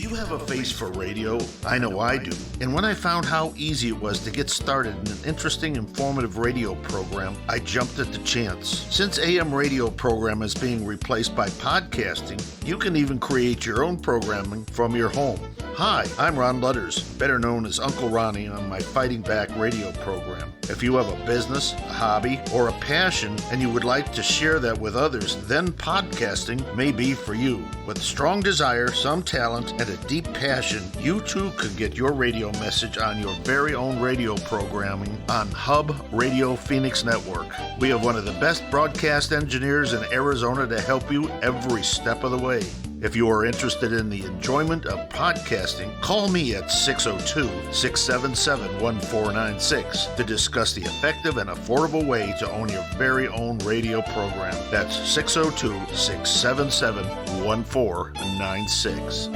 you have a face for radio? I know I do. And when I found how easy it was to get started in an interesting, informative radio program, I jumped at the chance. Since AM radio program is being replaced by podcasting, you can even create your own programming from your home. Hi, I'm Ron Ludders, better known as Uncle Ronnie on my Fighting Back radio program. If you have a business, a hobby, or a passion and you would like to share that with others, then podcasting may be for you. With a strong desire, some talent, and a deep passion, you too could get your radio message on your very own radio programming on Hub Radio Phoenix Network. We have one of the best broadcast engineers in Arizona to help you every step of the way. If you are interested in the enjoyment of podcasting, call me at 602-677-1496 to discuss the effective and affordable way to own your very own radio program. That's 602-677-1496.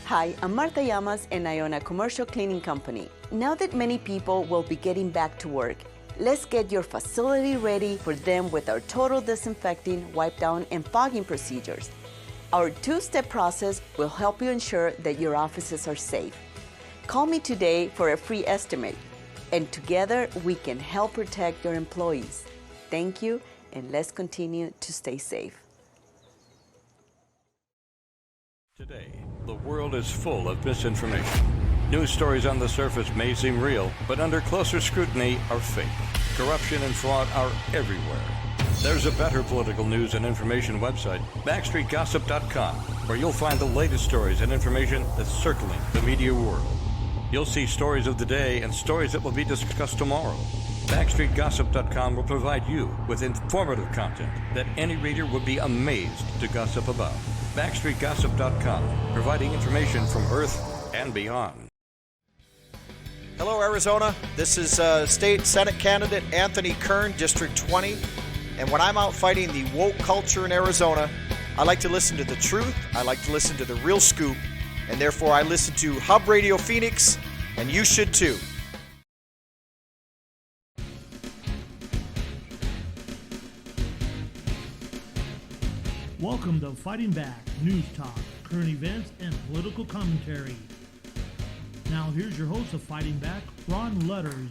Hi, I'm Marta Llamas and I own a commercial cleaning company. Now that many people will be getting back to work, let's get your facility ready for them with our total disinfecting, wipe down, and fogging procedures. Our two-step process will help you ensure that your offices are safe. Call me today for a free estimate, and together we can help protect your employees. Thank you, and let's continue to stay safe. Today, the world is full of misinformation. News stories on the surface may seem real, but under closer scrutiny are fake. Corruption and fraud are everywhere. There's a better political news and information website, BackstreetGossip.com, where you'll find the latest stories and information that's circling the media world. You'll see stories of the day and stories that will be discussed tomorrow. BackstreetGossip.com will provide you with informative content that any reader would be amazed to gossip about. BackstreetGossip.com, providing information from Earth and beyond. Hello, Arizona. This is State Senate candidate Anthony Kern, District 20. And when I'm out fighting the woke culture in Arizona, I like to listen to the truth. I like to listen to the real scoop. And therefore, I listen to Hub Radio Phoenix, and you should too. Welcome to Fighting Back, news talk, current events, and political commentary. Now here's your host of Fighting Back, Ron Ludders.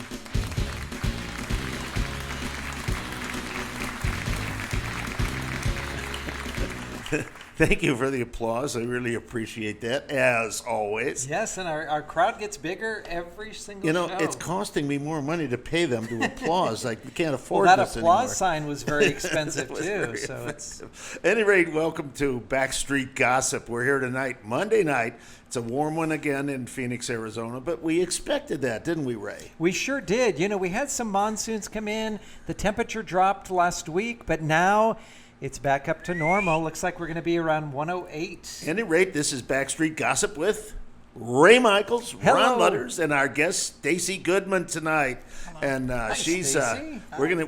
Thank you for the applause. I really appreciate that, as always. Yes, and our crowd gets bigger every single show. It's costing me more money to pay them to applause. Like, we can't afford this that applause anymore. sign was very expensive, too. Very so expensive. At any rate, welcome to Backstreet Gossip. We're here tonight, Monday night. It's a warm one again in Phoenix, Arizona, but we expected that, didn't we, Ray? We sure did. We had some monsoons come in. The temperature dropped last week, but now it's back up to normal. Looks like we're going to be around 108. At any rate, this is Backstreet Gossip with Ray Michaels, Hello. Ron Ludders, and our guest Stacey Goodman tonight. And Hi, she's Stacey. we're gonna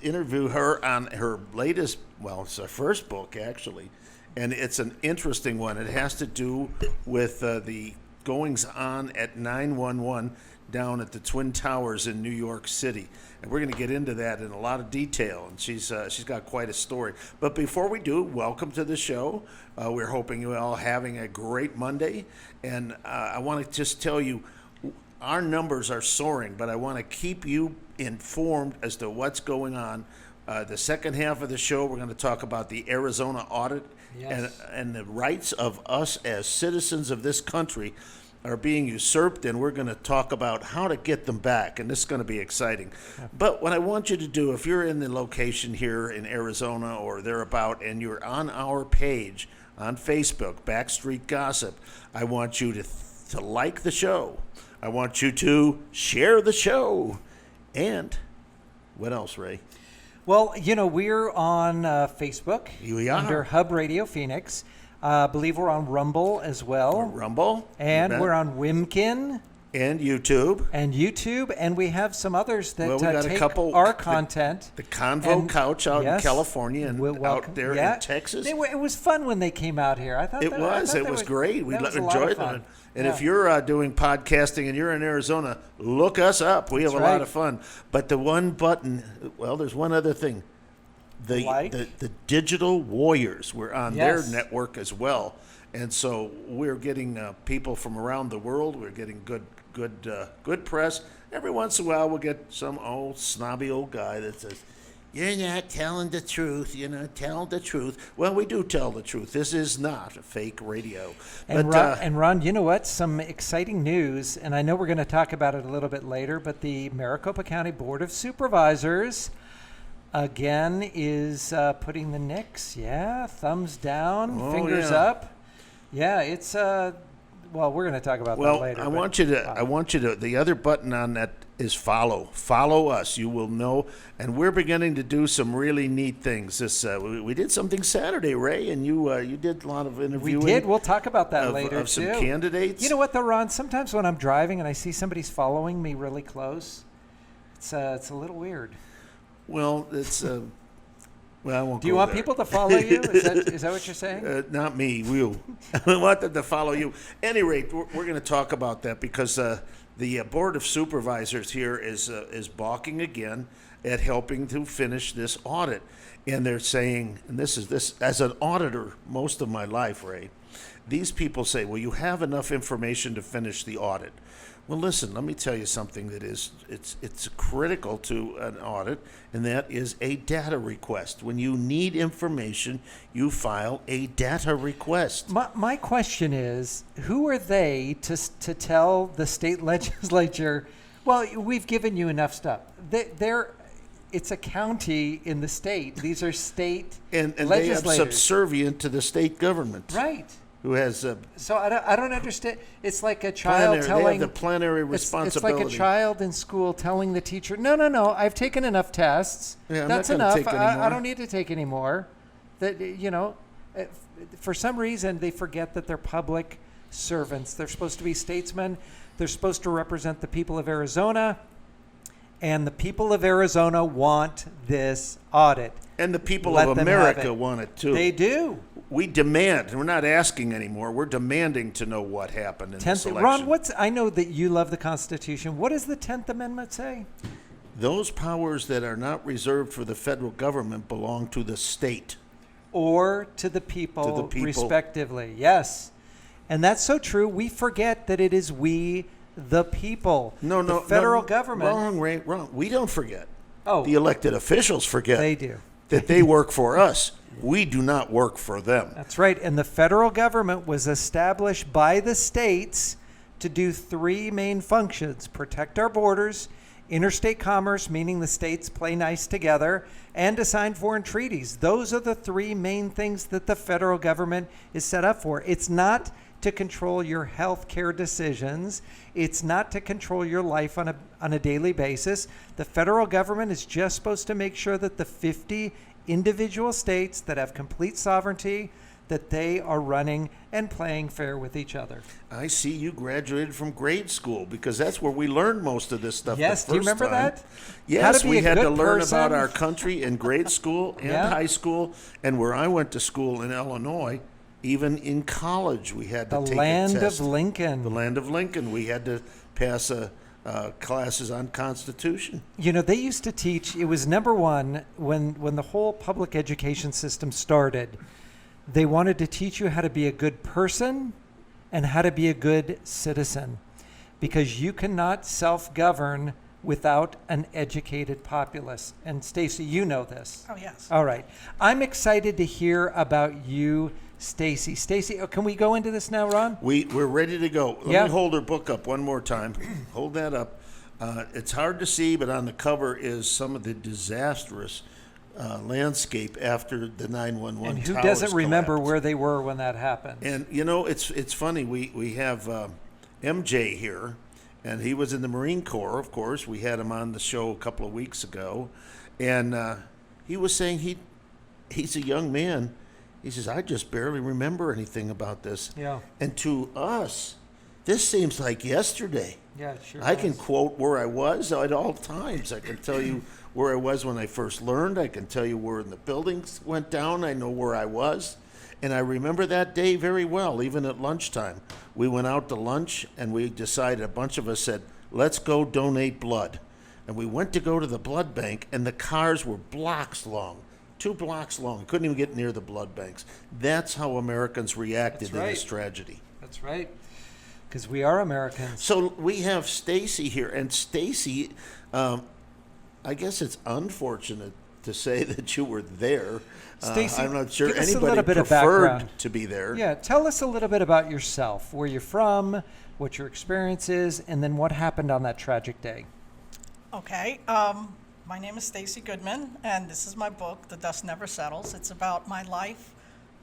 interview her on her latest. Well, it's her first book actually, and it's an interesting one. It has to do with the goings on at 911 down at the Twin Towers in New York City. And we're going to get into that in a lot of detail. And she's got quite a story. But before we do, welcome to the show. We're hoping you all having a great Monday. And I want to just tell you, our numbers are soaring, but I want to keep you informed as to what's going on. The second half of the show, we're going to talk about the Arizona audit. Yes. And the rights of us as citizens of this country are being usurped, and we're going to talk about how to get them back, and this is going to be exciting. Yeah. But what I want you to do, if you're in the location here in Arizona or thereabout, and you're on our page on Facebook, Backstreet Gossip, I want you to like the show. I want you to share the show. And what else, Ray? Well, we're on Facebook We are. under Hub Radio Phoenix. I believe we're on Rumble as well. Rumble. And we're on Wimkin. And YouTube. And we have some others that we got take a couple, our content. The Convo Couch out in California and out there in Texas. It was fun when they came out here. I thought it was great. We enjoyed it. And yeah. if you're doing podcasting and you're in Arizona, look us up. We have a lot of fun. But the one button, well, there's one other thing. the digital warriors. We're on Yes. their network as well, and so we're getting people from around the world. We're getting good press. Every once in a while, we'll get some snobby old guy that says, "You're not telling the truth. You're not telling the truth." Well, we do tell the truth. This is not a fake radio. And, But Ron, you know what? Some exciting news, and I know we're going to talk about it a little bit later, but the Maricopa County Board of Supervisors, again, is putting the nix. Yeah, thumbs down, fingers yeah. up. Yeah, it's, well, we're going to talk about that later. I want you to, the other button on that is follow. Follow us. You will know. And we're beginning to do some really neat things. We did something Saturday, Ray, and you did a lot of interviewing. We did. We'll talk about that later, of some too. candidates. You know what, though, Ron? Sometimes when I'm driving and I see somebody's following me really close, it's a little weird. Well, it's... well, I won't Do you go want there. people to follow you? Is that what you're saying? Not me, you. I want them to follow you. At any rate, we're going to talk about that because the Board of Supervisors here is balking again at helping to finish this audit. And they're saying, and this as an auditor most of my life, Ray, these people say, well, you have enough information to finish the audit. Well, listen, let me tell you something that it's critical to an audit, and that is a data request. When you need information, you file a data request. My question is, who are they to tell the state legislature, well, we've given you enough stuff? It's a county in the state. These are state and they are legislators. subservient to the state government. Right. Who has So I don't understand. It's like a child telling. They have the plenary responsibility. It's like a child in school telling the teacher, no, I've taken enough tests. Yeah, I'm That's not gonna enough. take any more." I don't need to take any more. That for some reason they forget that they're public servants. They're supposed to be statesmen. They're supposed to represent the people of Arizona, and the people of Arizona want this audit. And the people Let of them have America it. want it too. They do. We demand. We're not asking anymore. We're demanding to know what happened in this election. Ron, I know that you love the Constitution. What does the 10th Amendment say? Those powers that are not reserved for the federal government belong to the state. Or to the people, To the people. respectively. Yes. And that's so true. We forget that it is we, the people. No, the federal government. Wrong, Ray, wrong. We don't forget. Oh, The elected officials forget they do. that they work for us. We do not work for them. That's right. And the federal government was established by the states to do three main functions: protect our borders, interstate commerce, meaning the states play nice together, and to sign foreign treaties. Those are the three main things that the federal government is set up for. It's not to control your health care decisions. It's not to control your life on a daily basis. The federal government is just supposed to make sure that the 50 individual states that have complete sovereignty, that they are running and playing fair with each other. I see you graduated from grade school because that's where we learned most of this stuff. Yes, the do you first remember time. that? Yes, How to be we a had to good learn person. about our country in grade school and Yeah. high school, and where I went to school in Illinois, even in college, we had to The take land a test. of Lincoln. The land of Lincoln. We had to pass classes on Constitution. You know, they used to teach, it was number one, when the whole public education system started, they wanted to teach you how to be a good person and how to be a good citizen, because you cannot self-govern without an educated populace. And Stacey, you know this. Oh, yes. All right. I'm excited to hear about you, Stacey. Stacey, can we go into this now, Ron? We're ready to go. Let Yeah. me hold her book up one more time. Hold that up. It's hard to see, but on the cover is some of the disastrous landscape after the 911 And who towers doesn't remember collapsed. where they were when that happened? And you know, it's funny. We have MJ here, and he was in the Marine Corps. Of course, we had him on the show a couple of weeks ago, and he was saying he's a young man. He says, I just barely remember anything about this. Yeah. And to us, this seems like yesterday. Yeah, it sure I can does. quote where I was at all times. I can tell you where I was when I first learned. I can tell you where the buildings went down. I know where I was. And I remember that day very well, even at lunchtime. We went out to lunch, and we decided, a bunch of us said, let's go donate blood. And we went to go to the blood bank, and the cars were blocks long. 2 blocks long. Couldn't even get near the blood banks. That's how Americans reacted That's to right. this tragedy. That's right. Because we are Americans. So we have Stacey here, and Stacey, I guess it's unfortunate to say that you were there. Stacey, I'm not sure give us a anybody little bit of preferred background. to be there. Yeah, tell us a little bit about yourself, where you're from, what your experience is, and then what happened on that tragic day. Okay. My name is Stacey Goodman, and this is my book, The Dust Never Settles. It's about my life,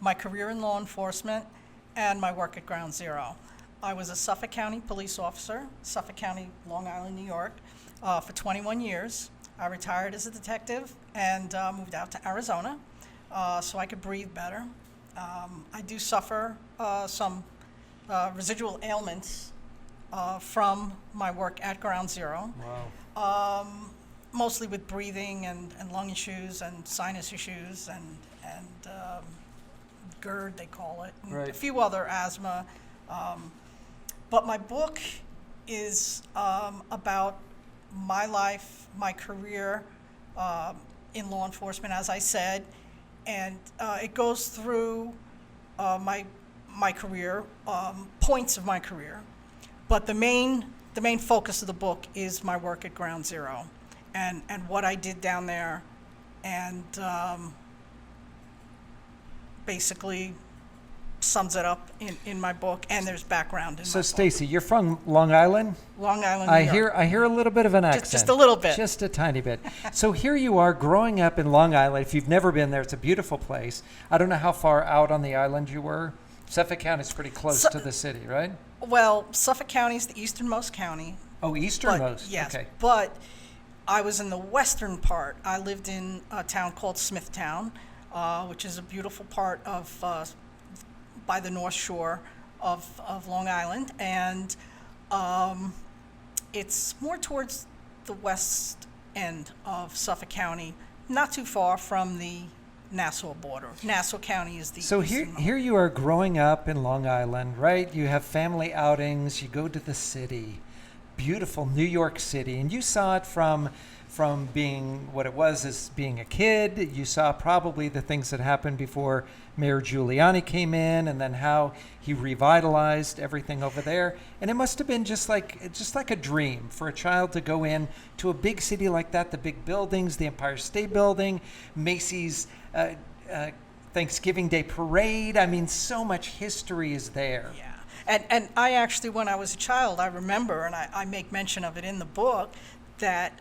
my career in law enforcement, and my work at Ground Zero. I was a Suffolk County police officer, Suffolk County, Long Island, New York, for 21 years. I retired as a detective and moved out to Arizona so I could breathe better. I do suffer some residual ailments from my work at Ground Zero. Wow. Mostly with breathing and lung issues and sinus issues and GERD, they call it, and Right. a few other asthma. But my book is about my life, my career in law enforcement, as I said, and it goes through my career, points of my career. But the main focus of the book is my work at Ground Zero. And what I did down there, and basically sums it up in my book, and there's background in So, my book. Stacey, you're from Long Island? Long Island, New York. I hear a little bit of an accent. Just a little bit. Just a tiny bit. So here you are growing up in Long Island. If you've never been there, it's a beautiful place. I don't know how far out on the island you were. Suffolk County is pretty close to the city, right? Well, Suffolk County is the easternmost county. Oh, easternmost. But, yes, Okay. but I was in the western part. I lived in a town called Smithtown, which is a beautiful part of by the North Shore of Long Island, and it's more towards the west end of Suffolk County, not too far from the Nassau border. Nassau County is the So here you are growing up in Long Island, right? You have family outings, you go to the city, beautiful New York City, and you saw it from being what it was as being a kid. You saw probably the things that happened before Mayor Giuliani came in, and then how he revitalized everything over there. And it must have been just like a dream for a child to go in to a big city like that, the big buildings, the Empire State Building, Macy's Thanksgiving Day Parade. I mean, so much history is there. Yeah. And I actually, when I was a child, I remember, and I make mention of it in the book, that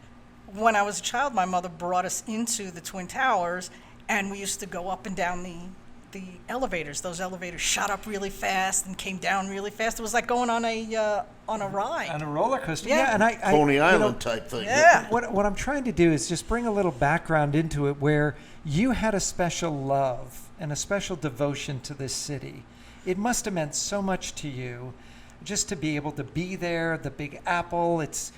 when I was a child, my mother brought us into the Twin Towers, and we used to go up and down the elevators. Those elevators shot up really fast and came down really fast. It was like going on a ride. On a roller coaster. Yeah. And I Coney you know, Island type thing. Yeah. What I'm trying to do is just bring a little background into it where you had a special love and a special devotion to this city. It must have meant so much to you just to be able to be there, the Big Apple. It's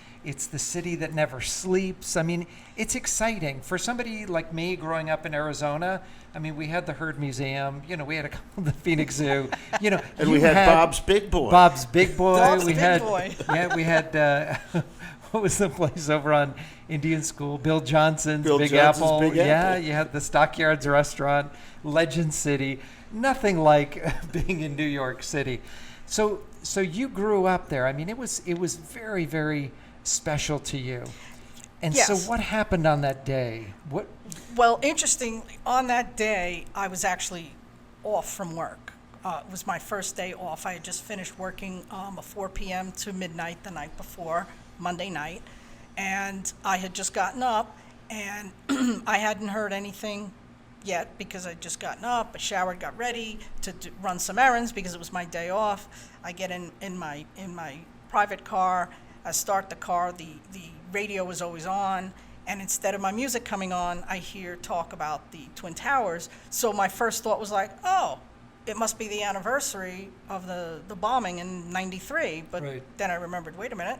the city that never sleeps. I mean, it's exciting. For somebody like me growing up in Arizona, I mean, we had the Herd Museum, we had the Phoenix Zoo, And we had Bob's Big Boy. Bob's Big Boy. Bob's we Big had, Boy. Yeah, we had, what was the place over on Indian School? Bill Johnson's Bill Big Johnson's Apple. Big Yeah, Apple. you had the Stockyards Restaurant, Legend City. Nothing like being in New York City. So you grew up there. I mean, it was very, very special to you. And Yes. so what happened on that day? Well, interestingly, on that day, I was actually off from work. It was my first day off. I had just finished working a 4 p.m. to midnight the night before, Monday night, and I had just gotten up, and I hadn't heard anything yet because I'd just gotten up. I showered, got ready to run some errands because it was my day off. I get in my private car. I start the car. The radio was always on, and instead of my music coming on, I hear talk about the Twin Towers. So my first thought was like, oh, it must be the anniversary of the bombing in '93. But Right. then I remembered, wait a minute,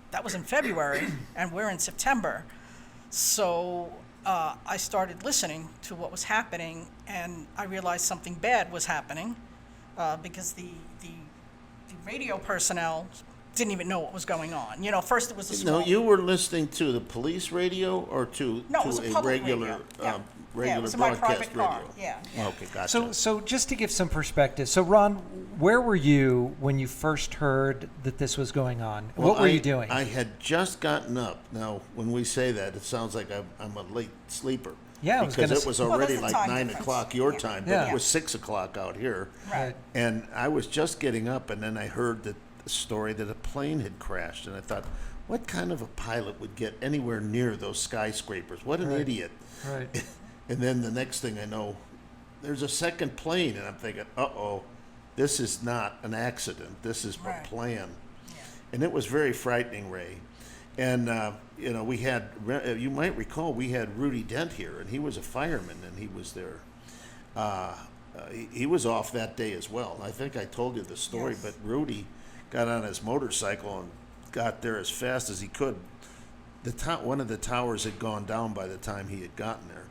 that was in February, and we're in September. So I started listening to what was happening, and I realized something bad was happening because the radio personnel didn't even know what was going on. First it was a No, small... you were listening to the police radio or to No, it was a public regular radio. Yeah. regular it was in my broadcast private car. radio? Yeah. Okay, gotcha. So just to give some perspective, so Ron, where were you when you first heard that this was going on? Well, what were you doing? I had just gotten up. Now, when we say that, it sounds like I'm a late sleeper. Yeah, I was because gonna it was say- Well, already there's a like time 9 difference. o'clock your Yeah. time, but Yeah. it was 6 o'clock out here. Right. And I was just getting up, and then I heard the story that a plane had crashed, and I thought, what kind of a pilot would get anywhere near those skyscrapers? What an idiot! Right. And then the next thing I know, there's a second plane, and I'm thinking, uh-oh, this is not an accident. This is Right. a plan. And it was very frightening, Ray. And, we had, you might recall, we had Rudy Dent here, and he was a fireman, and he was there. He was off that day as well. I think I told you the story, Yes. but Rudy got on his motorcycle and got there as fast as he could. One of the towers had gone down by the time he had gotten there.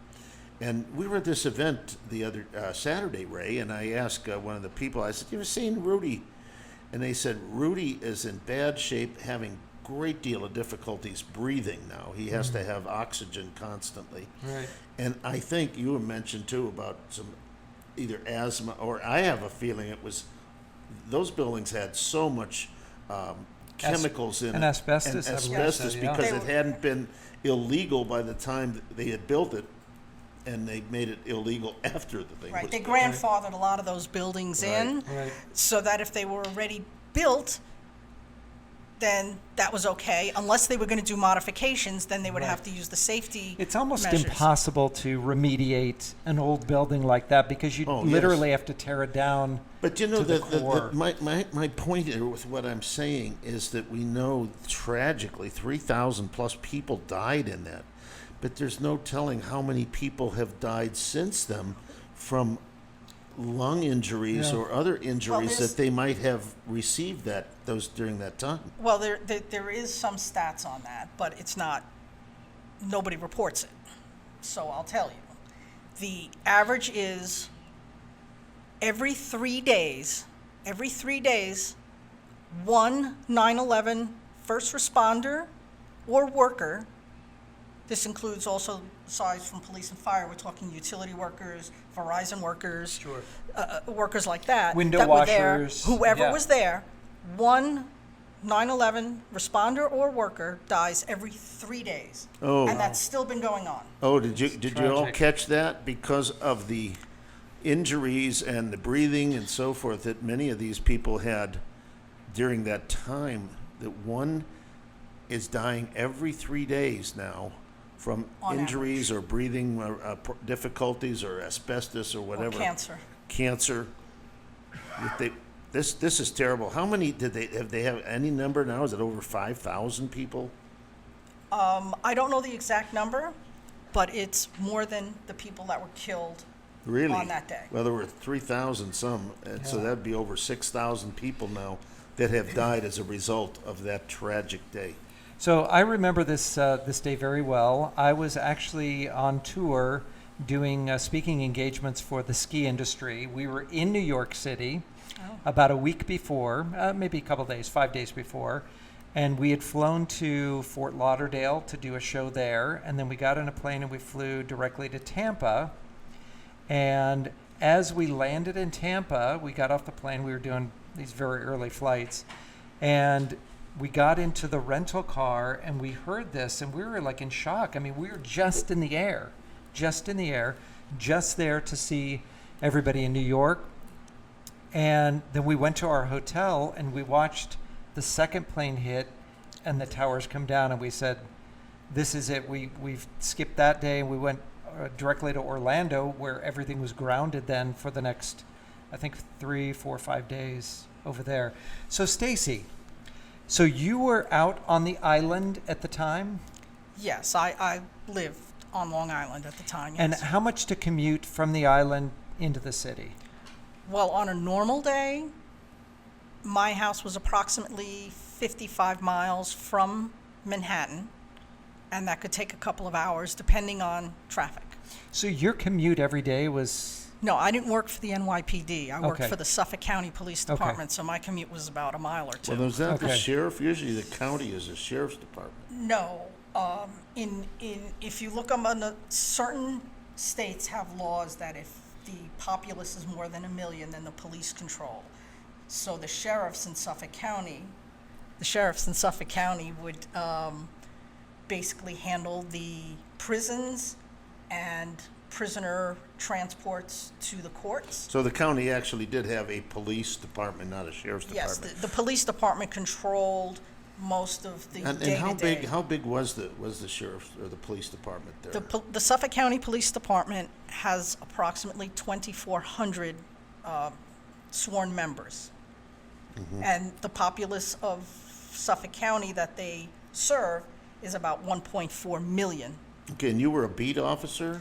And we were at this event the other Saturday, Ray, and I asked one of the people, I said, you ever seen Rudy? And they said, Rudy is in bad shape, having great deal of difficulties breathing now. He has to have oxygen constantly. Right. And I think you had mentioned, too, about some either asthma, or I have a feeling it was, those buildings had so much chemicals in and it. asbestos, I And believe asbestos, so, yeah. because They it were- hadn't been illegal by the time that they had built it, and they made it illegal after the thing Right. was They built. grandfathered a lot of those buildings in, Right. so that if they were already built, then that was okay. Unless they were going to do modifications, then they would have to use the safety It's almost measures. impossible to remediate an old building like that because you Oh, yes. literally have to tear it down. But you know, to the core. my point here with what I'm saying is that we know tragically 3,000 plus people died in that. But there's no telling how many people have died since then from lung injuries Yeah. or other injuries there's- that they might have received those during that time. Well, there is some stats on that, but it's not, nobody reports it. So I'll tell you. The average is every 3 days, one 9/11 first responder or worker, this includes also aside from police and fire, we're talking utility workers, Verizon workers, workers like that. Window that were there, washers, whoever yeah. was there, one 9/11 responder or worker dies every 3 days. Oh. And that's still been going on. Oh, did you all tragic. catch that? Because of the injuries and the breathing and so forth that many of these people had during that time, that one is dying every 3 days now from On injuries or breathing difficulties or asbestos or whatever. cancer. Cancer. This is terrible. How many have they have any number now? Is it over 5,000 people? I don't know the exact number, but it's more than the people that were killed Really? on that day. Well, there were 3,000 some, and so that'd be over 6,000 people now that have died as a result of that tragic day. So I remember this day very well. I was actually on tour doing speaking engagements for the ski industry. We were in New York City about a week before, maybe a couple days, 5 days before, and we had flown to Fort Lauderdale to do a show there, and then we got on a plane and we flew directly to Tampa. And as we landed in Tampa, we got off the plane. We were doing these very early flights, and we got into the rental car and we heard this and we were like in shock. I mean, we were just in the air, just there to see everybody in New York. And then we went to our hotel and we watched the second plane hit and the towers come down, and we said, this is it. We've skipped that day and we went directly to Orlando, where everything was grounded then for the next, I think, 3, 4, 5 days over there. So Stacey, so you were out on the island at the time? Yes, I lived on Long Island at the time, yes. And how much to commute from the island into the city? Well, on a normal day, my house was approximately 55 miles from Manhattan, and that could take a couple of hours depending on traffic. So your commute every day was No, I didn't work for the NYPD. I worked Okay. for the Suffolk County Police Okay. Department, so my commute was about a mile or two. Well, was that the Okay. sheriff? Usually the county is the sheriff's department. No, if you look on the, certain states have laws that if the populace is more than 1 million, then the police control. So the sheriffs in Suffolk County would basically handle the prisons and prisoner transports to the courts. So the county actually did have a police department, not a sheriff's Yes, department. the police department controlled most of the And day-to-day. how big was the sheriff's or the police department there? The Suffolk County Police Department has approximately 2,400 sworn members. And the populace of Suffolk County that they serve is about 1.4 million. Okay, and you were a beat officer?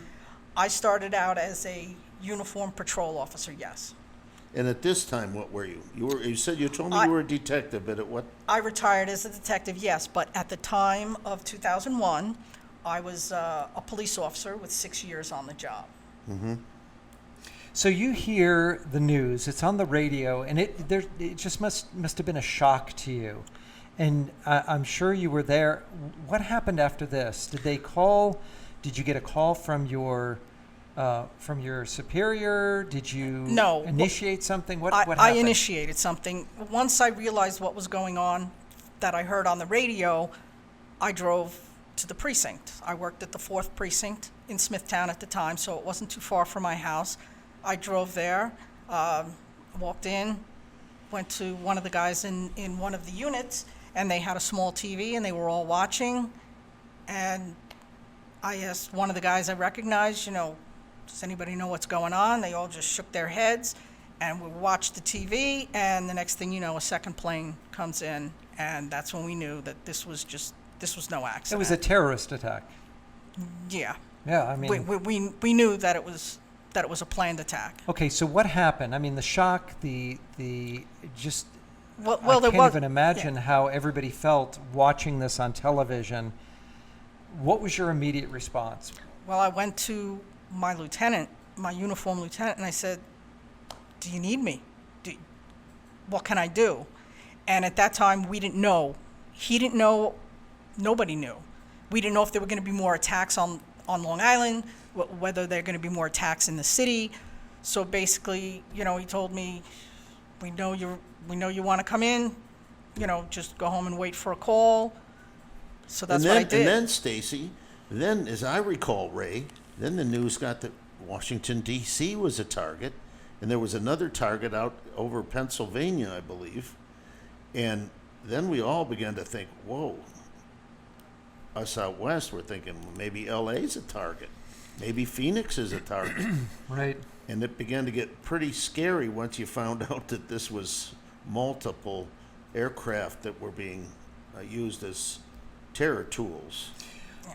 I started out as a uniformed patrol officer, yes. And at this time, what were you? You told me I- you were a detective, but at what? I retired as a detective, yes, but at the time of 2001, I was a police officer with 6 years on the job. So you hear the news, it's on the radio, and it just must have been a shock to you. And I'm sure you were there. What happened after this? Did you get a call from your superior? Did you No. initiate something? What I happened? initiated something. Once I realized what was going on that I heard on the radio, I drove to the precinct. I worked at the 4th Precinct in Smithtown at the time, so it wasn't too far from my house. I drove there, walked in, went to one of the guys in one of the units, and they had a small TV, and they were all watching. And I asked one of the guys I recognized, does anybody know what's going on? They all just shook their heads, and we watched the TV, and the next thing you know, a second plane comes in, and that's when we knew that this was no accident. It was a terrorist attack. Yeah. Yeah, I mean. We knew that it was a planned attack. Okay, so what happened? I mean, the shock, just. Well, I there can't was, even imagine how everybody felt watching this on television. What was your immediate response? Well, I went to my lieutenant, my uniform lieutenant, and I said, "Do you need me? What can I do?" And at that time, we didn't know. He didn't know. Nobody knew. We didn't know if there were going to be more attacks on Long Island, whether there are going to be more attacks in the city. So basically, he told me, "We know you want to come in. Just go home and wait for a call." So that's what I did. And then, Stacey, as I recall, Ray, then the news got that Washington, D.C. was a target, and there was another target out over Pennsylvania, I believe. And then we all began to think, whoa, us out west were thinking, well, maybe L.A.'s a target. Maybe Phoenix is a target. Right. And it began to get pretty scary once you found out that this was multiple aircraft that were being used as terror tools.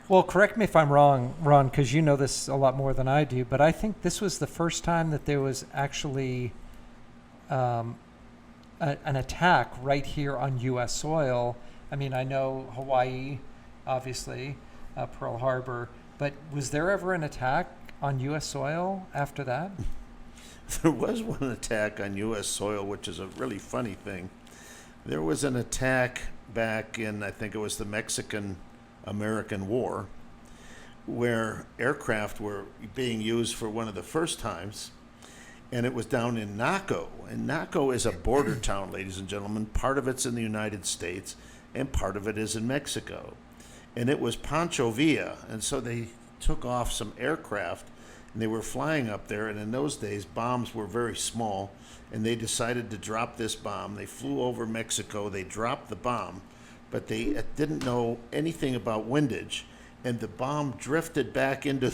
Well, correct me if I'm wrong, Ron, because you know this a lot more than I do, but I think this was the first time that there was actually an attack right here on U.S. soil. I mean, I know Hawaii, obviously, Pearl Harbor, but was there ever an attack on U.S. soil after that? There was one attack on U.S. soil, which is a really funny thing. There was an attack back in, I think it was the Mexican-American War, where aircraft were being used for one of the first times, and it was down in Naco. And Naco is a border town, ladies and gentlemen. Part of it's in the United States, and part of it is in Mexico. And it was Pancho Villa, and so they took off some aircraft, and they were flying up there, and in those days, bombs were very small, and they decided to drop this bomb. They flew over Mexico, they dropped the bomb, but they didn't know anything about windage, and the bomb drifted back into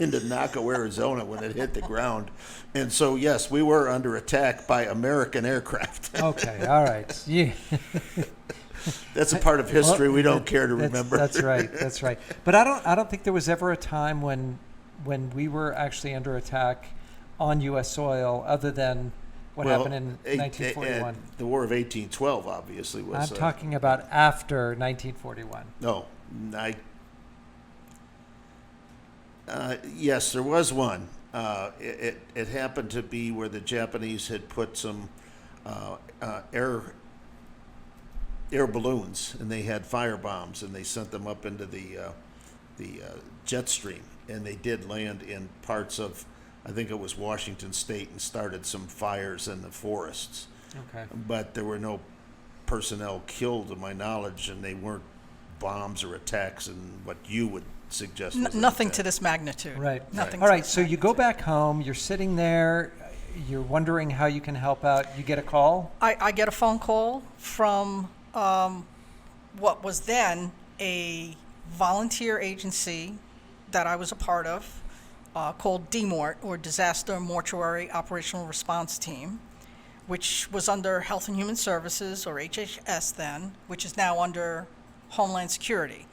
Naco, Arizona when it hit the ground. And so, yes, we were under attack by American aircraft. Okay, all right. Yeah. That's a part of history we don't care to remember. That's right. That's right. But I don't think there was ever a time when we were actually under attack on U.S. soil, other than what happened in 1941. The War of 1812, obviously, was. I'm talking about after 1941. No, yes, there was one. it happened to be where the Japanese had put some air balloons, and they had fire bombs, and they sent them up into the jet stream, and they did land in parts of, I think it was Washington State, and started some fires in the forests. Okay. But there were no personnel killed, to my knowledge, and they weren't bombs or attacks, and what you would suggest. Was Nothing an to attack. this magnitude. Right. Nothing. All to right. this So you go magnitude. back home. You're sitting there. You're wondering how you can help out. You get a call. I get a phone call from what was then a volunteer agency that I was a part of called DMORT, or Disaster Mortuary Operational Response Team, which was under Health and Human Services, or HHS then, which is now under Homeland Security.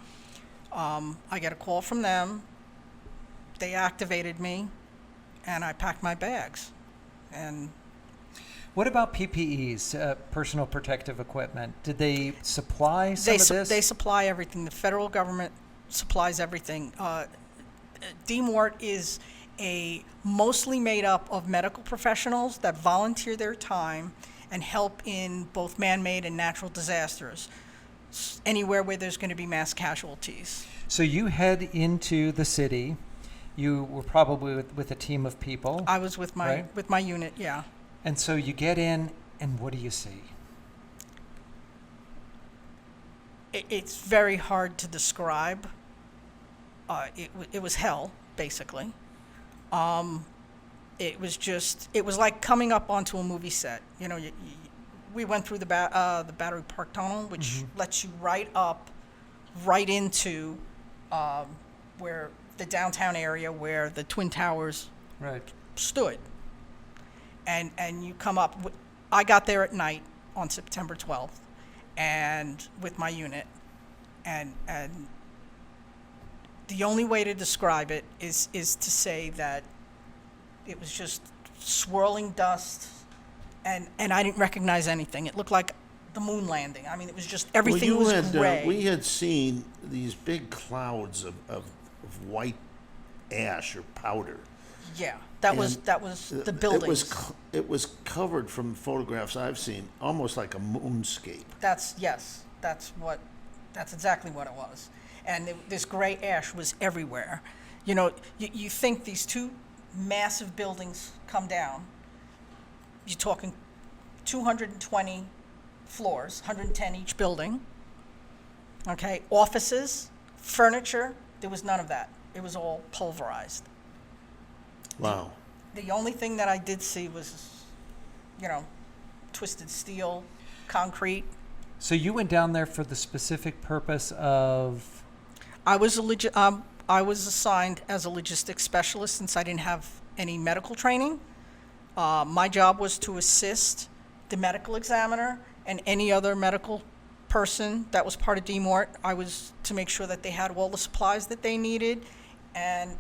I get a call from them. They activated me, and I packed my bags. And What about PPEs, personal protective equipment? Did they supply some of this? they supply everything. The federal government supplies everything. DMORT is mostly made up of medical professionals that volunteer their time and help in both man-made and natural disasters, anywhere where there's going to be mass casualties. So you head into the city. You were probably with a team of people. I was with my Right. with my unit, yeah. And so you get in, and what do you see? It's very hard to describe. It was hell, basically. It was like coming up onto a movie set. You know, we went through the Battery Park Tunnel, which lets you right into where the downtown area where the Twin Towers Right. stood. And you come up. I got there at night on September 12th, and with my unit, and the only way to describe it is to say that it was just swirling dust, and I didn't recognize anything. It looked like the moon landing. I mean, it was just everything was gray. We had seen these big clouds of white ash or powder. Yeah, that was And the buildings. It was covered, from photographs I've seen, almost like a moonscape. That's exactly what it was. And this gray ash was everywhere. You know, you think these two massive buildings come down. You're talking 220 floors, 110 each building. Okay, offices, furniture, there was none of that. It was all pulverized. Wow. The only thing that I did see was, twisted steel, concrete. So you went down there for the specific purpose of... I was assigned as a logistics specialist since I didn't have any medical training. My job was to assist the medical examiner and any other medical person that was part of DMORT. I was to make sure that they had all the supplies that they needed, and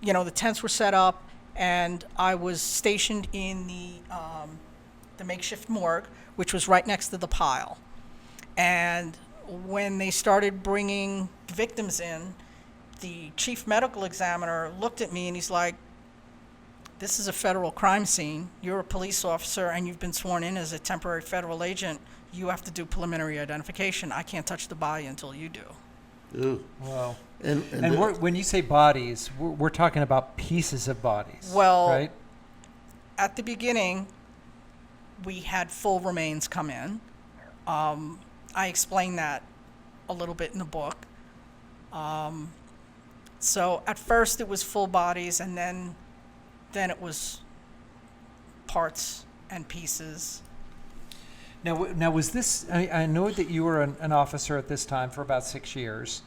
the tents were set up, and I was stationed in the makeshift morgue, which was right next to the pile. And when they started bringing victims in, the chief medical examiner looked at me and he's like, "This is a federal crime scene. You're a police officer and you've been sworn in as a temporary federal agent. You have to do preliminary identification. I can't touch the body until you do." Ooh. Wow. And when you say bodies, we're talking about pieces of bodies. Well, right? At the beginning, we had full remains come in. I explained that a little bit in the book. So at first it was full bodies, and then it was parts and pieces. Now was this? I know that you were an officer at this time for about 6 years,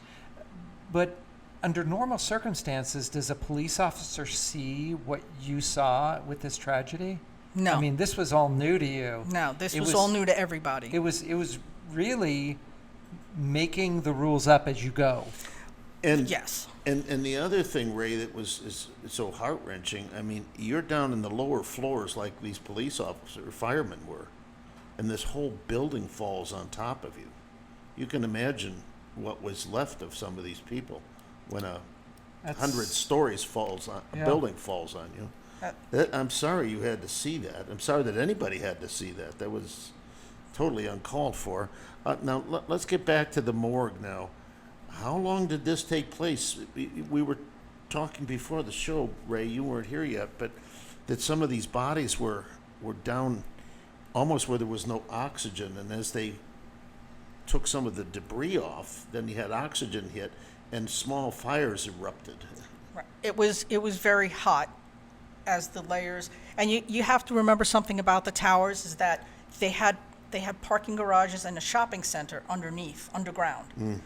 but under normal circumstances, does a police officer see what you saw with this tragedy? No. I mean, this was all new to you. No, this was all new to everybody. It was really making the rules up as you go. And Yes. And the other thing, Ray, that is so heart-wrenching, I mean, you're down in the lower floors like these police officers, firemen were, and this whole building falls on top of you. You can imagine what was left of some of these people when a 100 stories building falls on you. I'm sorry you had to see that. I'm sorry that anybody had to see that. That was totally uncalled for. Now, let's get back to the morgue now. How long did this take place? We were talking before the show, Ray, you weren't here yet, but that some of these bodies were down almost where there was no oxygen, and as they took some of the debris off, then you had oxygen hit, and small fires erupted. Right. It was very hot as the layers, and you have to remember something about the towers is that they had parking garages and a shopping center underground.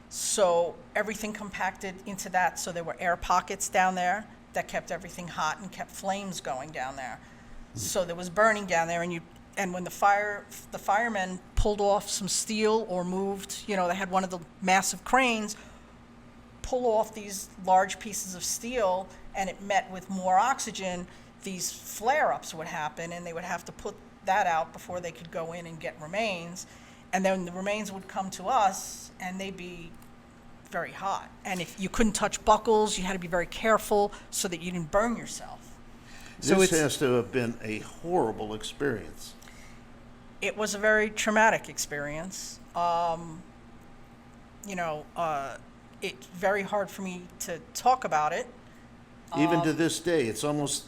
So everything compacted into that, so there were air pockets down there that kept everything hot and kept flames going down there. So there was burning down there, and when the firemen pulled off some steel or moved, they had one of the massive cranes pull off these large pieces of steel, and it met with more oxygen, these flare-ups would happen, and they would have to put that out before they could go in and get remains. And then the remains would come to us, and they'd be very hot. And if you couldn't touch buckles, you had to be very careful so that you didn't burn yourself. This has to have been a horrible experience. It was a very traumatic experience. It's very hard for me to talk about it. Even to this day, it's almost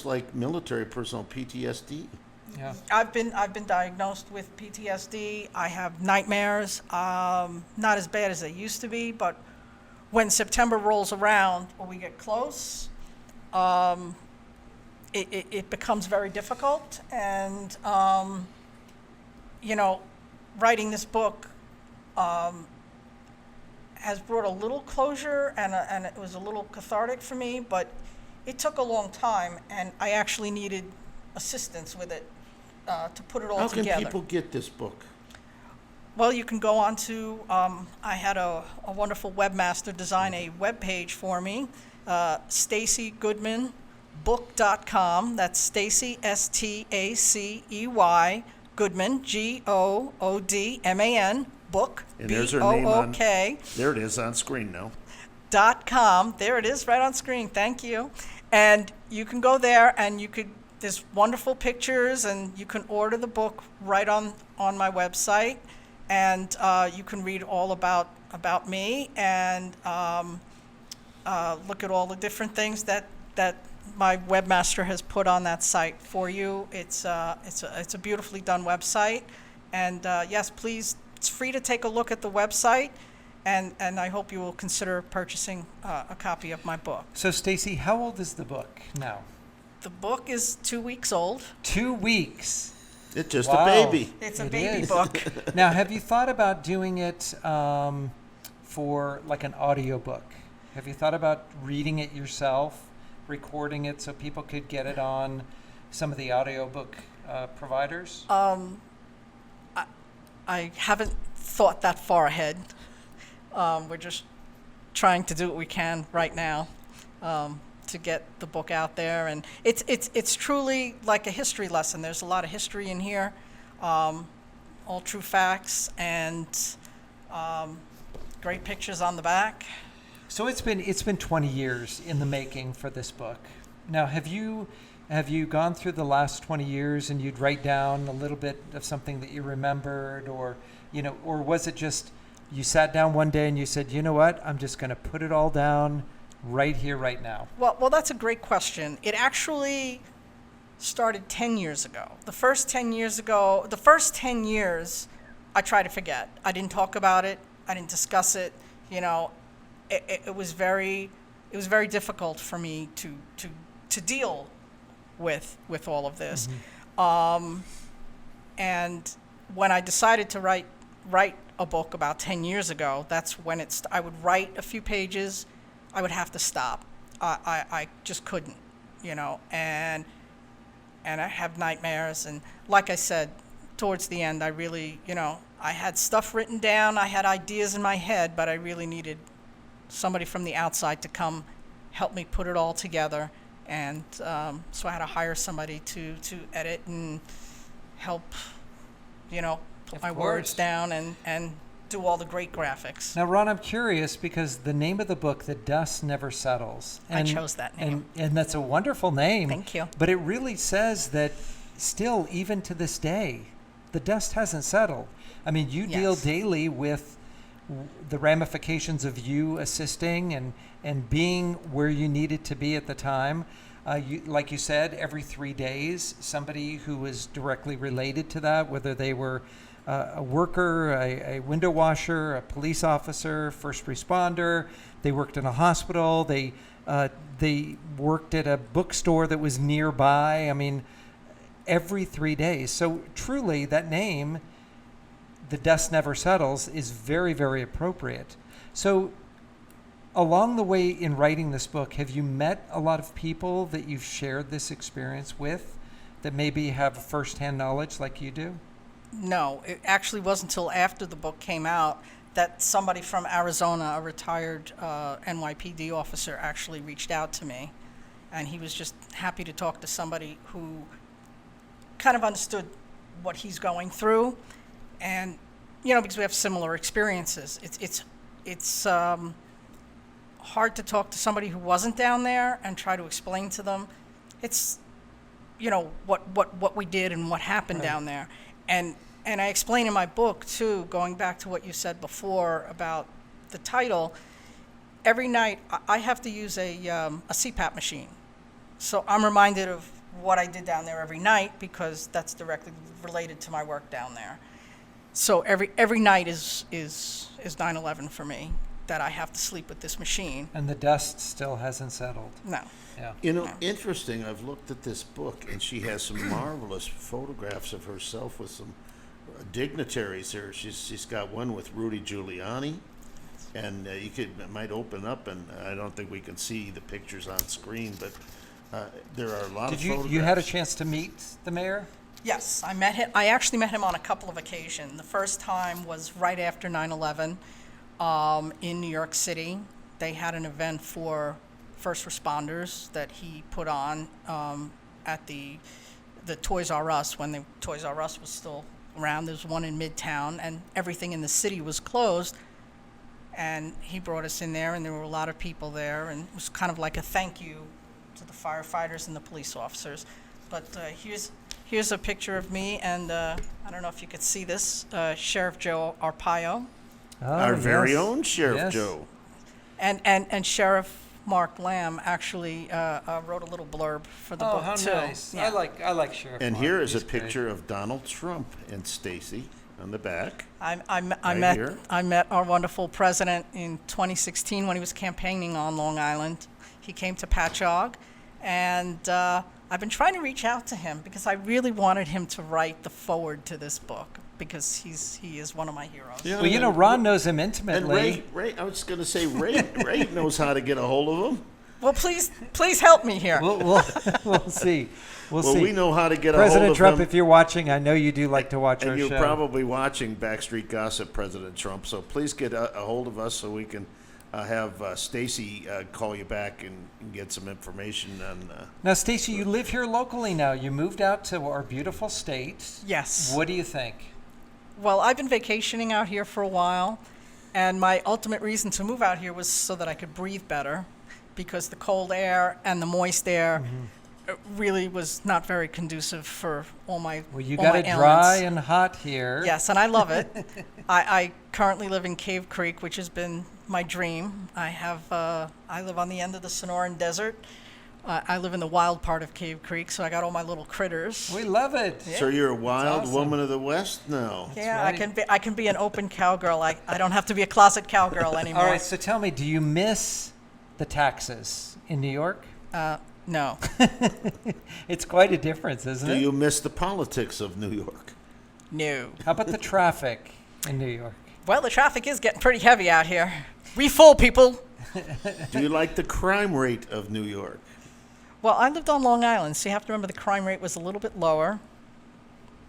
like military personnel PTSD. Yeah. I've been diagnosed with PTSD. I have nightmares. Not as bad as they used to be, but when September rolls around or we get close, it becomes very difficult. And writing this book has brought a little closure, and it was a little cathartic for me. But it took a long time, and I actually needed assistance with it. To put it all together. How can people get this book? Well, you can go on to, I had a wonderful webmaster design a webpage for me, Stacey Goodman book.com. That's Stacey, Stacey, Goodman, Goodman, book, and there's her name on, Book. there it is on screen now. .com. There it is right on screen. Thank you. And you can go there, and there's wonderful pictures, and you can order the book right on my website, and you can read all about me and look at all the different things that my webmaster has put on that site for you. It's a beautifully done website, and yes, please, it's free to take a look at the website, and I hope you will consider purchasing a copy of my book. So, Stacey, how old is the book now? The book is 2 weeks old. 2 weeks. It's just a baby. It's a baby book. Now, have you thought about doing it for like an audiobook? Have you thought about reading it yourself, recording it so people could get it on some of the audiobook providers? I haven't thought that far ahead. We're just trying to do what we can right now. To get the book out there, and it's truly like a history lesson. There's a lot of history in here, all true facts, and great pictures on the back. So it's been 20 years in the making for this book. Now, have you gone through the last 20 years and you'd write down a little bit of something that you remembered, or was it just you sat down one day and you said, you know what, I'm just going to put it all down right here, right now? Well, that's a great question. It actually started 10 years ago. The first 10 years, I tried to forget. I didn't talk about it. I didn't discuss it. It was very difficult for me to deal with all of this. Mm-hmm. And when I decided to write a book about 10 years ago, that's when I would write a few pages. I would have to stop. I just couldn't, and I have nightmares. And like I said, towards the end, I really, I had stuff written down. I had ideas in my head, but I really needed somebody from the outside to come help me put it all together. And so I had to hire somebody to edit and help, put my words down and do all the great graphics. Now, Ron, I'm curious because the name of the book, The Dust Never Settles. I chose that name. And that's a wonderful name. Thank you. But it really says that still, even to this day, the dust hasn't settled. I mean, you deal daily with the ramifications of you assisting and being where you needed to be at the time. Like you said, every 3 days, somebody who was directly related to that, whether they were a worker, a window washer, a police officer, first responder, they worked in a hospital, they worked at a bookstore that was nearby. I mean, every 3 days. So truly, that name, The Dust Never Settles, is very, very appropriate. So along the way in writing this book, have you met a lot of people that you've shared this experience with that maybe have firsthand knowledge like you do? No, it actually wasn't until after the book came out that somebody from Arizona, a retired NYPD officer, actually reached out to me. And he was just happy to talk to somebody who kind of understood what he's going through. And, you know, because we have similar experiences. It's hard to talk to somebody who wasn't down there and try to explain to them. It's, you know, what we did and what happened down there. And I explain in my book, too, going back to what you said before about the title, every night I have to use a CPAP machine. So I'm reminded of what I did down there every night because that's directly related to my work down there. So every night is 9/11 for me, that I have to sleep with this machine. And the dust still hasn't settled. No. Yeah. You know, interesting, I've looked at this book, and she has some marvelous photographs of herself with some dignitaries here. She's got one with Rudy Giuliani, and might open up, and I don't think we can see the pictures on screen, but there are a lot of photographs. You had a chance to meet the mayor? Yes, I met him. I actually met him on a couple of occasions. The first time was right after 9/11 in New York City. They had an event for first responders that he put on at the Toys R Us when the Toys R Us was still around. There's one in Midtown, and everything in the city was closed. And he brought us in there, and there were a lot of people there, and it was kind of like a thank you to the firefighters and the police officers. But here's a picture of me, and I don't know if you could see this, Sheriff Joe Arpaio. Our very own Sheriff Joe. And Sheriff Mark Lamb actually wrote a little blurb for the book, how too. nice. Yeah. I like Sheriff And Mark. here is a He's great. picture of Donald Trump and Stacey on the back. I here. met our wonderful president in 2016 when he was campaigning on Long Island. He came to Patchogue, and I've been trying to reach out to him because I really wanted him to write the foreword to this book because he is one of my heroes. Yeah, Well, you know, Ron knows him And intimately. Ray, I was going to say, Ray knows how to get a hold of him. Well, please help me here. We'll see. We'll see. We know how to get a hold President of Trump, him. if you're watching, I know you do like to watch our And you're show. probably watching Backstreet Gossip, President Trump. So please get a hold of us so we can have Stacey call you back and get some information on. Now, Stacey, you live here locally now. You moved out to our beautiful state. Yes. What do you think? Well, I've been vacationing out here for a while, and my ultimate reason to move out here was so that I could breathe better, because the cold air and the moist air really was not very conducive for all my Well, you all got my it dry ailments. and hot here. Yes, and I love it. I currently live in Cave Creek, which has been my dream. I live on the end of the Sonoran Desert. I live in the wild part of Cave Creek, so I got all my little critters. We love it. So you're a wild awesome. woman of the West now. Yeah, right. I can be an open cowgirl. I don't have to be a closet cowgirl anymore. All right, so tell me, do you miss the taxes in New York? No. It's quite a difference, isn't Do it? you miss the politics of New York? No. How about the traffic in New York? Well, the traffic is getting pretty heavy out here. We full, people. Do you like the crime rate of New York? Well, I lived on Long Island, so you have to remember the crime rate was a little bit lower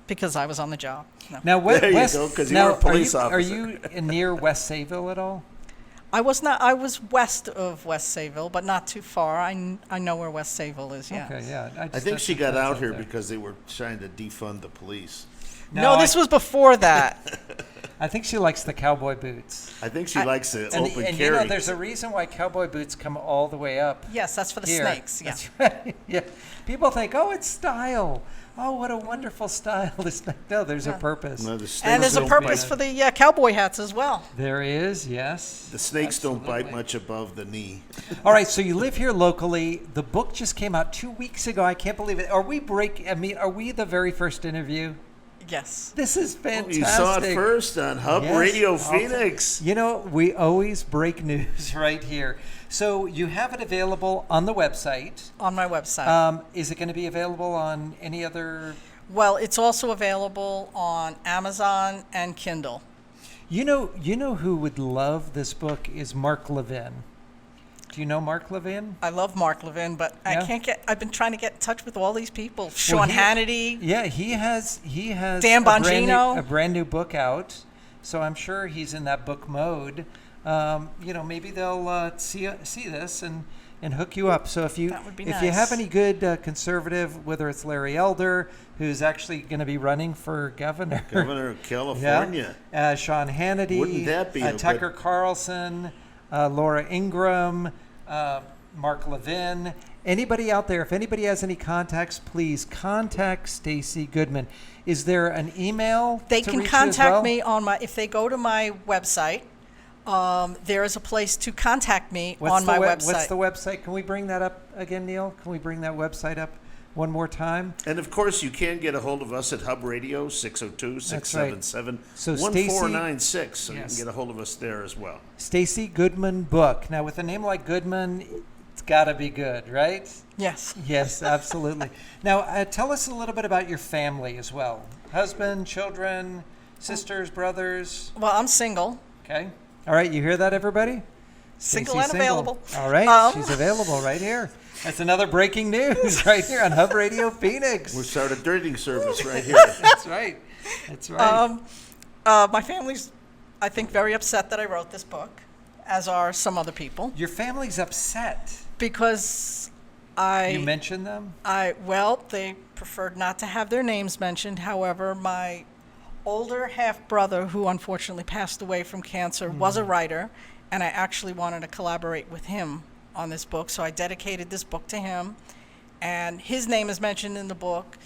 because I was on the job. No. Now, There you West, go, 'cause you now, were a police are officer. Oh, you near West Sayville at all? I was not. I was west of West Sayville, but not too far. I know where West Sayville is. Yes. Okay, yeah. I think she got out here because they were trying to defund the police. No, this was before that. I think she likes the cowboy boots. I think she likes the And, open and carry. you know, there's a reason why cowboy boots come all the way up. Yes, that's for the Here. snakes. Yeah. That's right. Yeah. People think, oh, it's style. Oh, what a wonderful style. No, there's a purpose. No, the snakes And there's a don't purpose bite- for the cowboy hats as well. There is, yes. The snakes don't bite Absolutely. much above the knee. All right, so you live here locally. The book just came out 2 weeks ago. I can't believe it. Are we the very first interview? Yes. This is Oh, fantastic. you saw it first on Hub Yes, Radio I'll Phoenix. You know, we always break news right here. So you have it available on the website. On my website. Is it going to be available on any other? Well, it's also available on Amazon and Kindle. You know who would love this book is Mark Levin. Do you know Mark Levin? I love Mark Levin, but Yeah. I've been trying to get in touch with all these people. Sean Hannity. Yeah, he has Dan a brand Bongino. a brand new book out. So I'm sure he's in that book mode. Maybe they'll see this and hook you up. So if you That would be if you have nice. any good conservative, whether it's Larry Elder, who's actually going to be running for governor, Governor of California. Sean Hannity, Wouldn't that be a Tucker good- Carlson, Laura Ingraham, Mark Levin. Anybody out there, if anybody has any contacts, please contact Stacey Goodman. Is there an email They to can reach you as contact well? me if they go to my website. There is a place to contact me on my website. What's the website? Can we bring that up again, Neil? Can we bring that website up one more time? And of course, you can get a hold of us at Hub Radio, 602-677-1496. So you Yes. can get a hold of us there as well. Stacey Goodman book. Now, with a name like Goodman, it's got to be good, right? Yes. Yes, absolutely. Now, tell us a little bit about your family as well. Husband, children, sisters, brothers. Well, I'm single. Okay. All right, you hear that, everybody? Single Stacey's and available. All right, Um, she's available right here. That's another breaking news right here on Hub Radio Phoenix. We'll start a dating service right here. That's right. That's right. My family's, I think, very upset that I wrote this book, as are some other people, Your family's upset. because You mentioned them? they preferred not to have their names mentioned. However, my older half-brother, who unfortunately passed away from cancer, was a writer, and I actually wanted to collaborate with him on this book, so I dedicated this book to him, and his name is mentioned in the book.